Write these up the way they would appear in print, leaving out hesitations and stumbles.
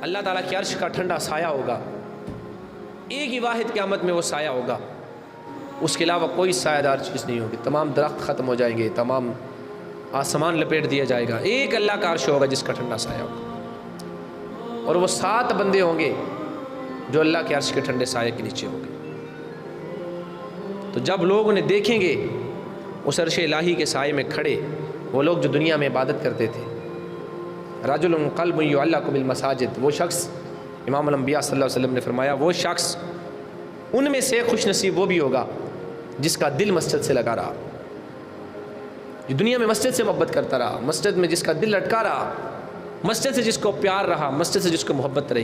اللہ تعالیٰ کی عرش کا ٹھنڈا سایہ ہوگا، ایک ہی واحد قیامت میں وہ سایہ ہوگا، اس کے علاوہ کوئی سایہ دار چیز نہیں ہوگی، تمام درخت ختم ہو جائیں گے، تمام آسمان لپیٹ دیا جائے گا، ایک اللہ کا عرش ہوگا جس کا ٹھنڈا سایہ ہوگا، اور وہ 7 بندے ہوں گے جو اللہ کے عرش کے ٹھنڈے سایہ کے نیچے ہوں گے۔ تو جب لوگ انہیں دیکھیں گے اس عرش الہی کے سائے میں کھڑے، وہ لوگ جو دنیا میں عبادت کرتے تھے، رجل قلب یعلق بالمساجد، وہ شخص، امام الانبیاء صلی اللہ علیہ وسلم نے فرمایا وہ شخص ان میں سے خوش نصیب وہ بھی ہوگا جس کا دل مسجد سے لگا رہا، جو دنیا میں مسجد سے محبت کرتا رہا، مسجد میں جس کا دل لٹکا رہا، مسجد سے جس کو پیار رہا، مسجد سے جس کو محبت رہی،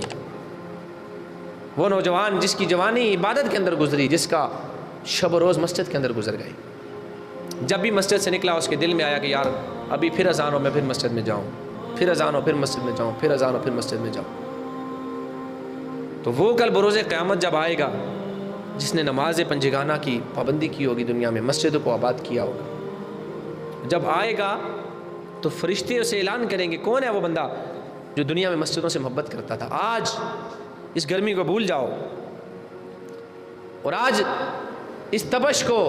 وہ نوجوان جس کی جوانی عبادت کے اندر گزری، جس کا شب و روز مسجد کے اندر گزر گئی، جب بھی مسجد سے نکلا اس کے دل میں آیا کہ یار ابھی پھر اذان ہو میں پھر مسجد میں جاؤں، پھر اذان ہو پھر مسجد میں جاؤں، پھر اذان ہو پھر مسجد میں جاؤں۔ تو وہ کل بروز قیامت جب آئے گا جس نے نماز پنجگانہ کی پابندی کی ہوگی، دنیا میں مسجدوں کو آباد کیا ہوگا، جب آئے گا تو فرشتے اسے اعلان کریں گے کون ہے وہ بندہ جو دنیا میں مسجدوں سے محبت کرتا تھا، آج اس گرمی کو بھول جاؤ، اور آج اس تپش کو،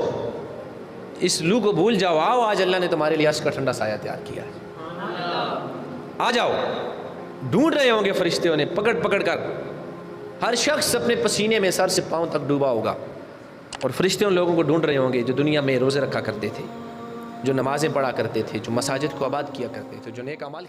اس لو کو بھول جاؤ، آؤ آج اللہ نے تمہارے لیے عرش کا ٹھنڈا سایہ تیار کیا ہے، آ جاؤ۔ ڈھونڈ رہے ہوں گے فرشتے انہیں پکڑ پکڑ کر، ہر شخص اپنے پسینے میں سر سے پاؤں تک ڈوبا ہوگا، اور فرشتے ان لوگوں کو ڈھونڈ رہے ہوں گے جو دنیا میں روزے رکھا کرتے تھے، جو نمازیں پڑھا کرتے تھے، جو مساجد کو آباد کیا کرتے تھے، جو نیک اعمال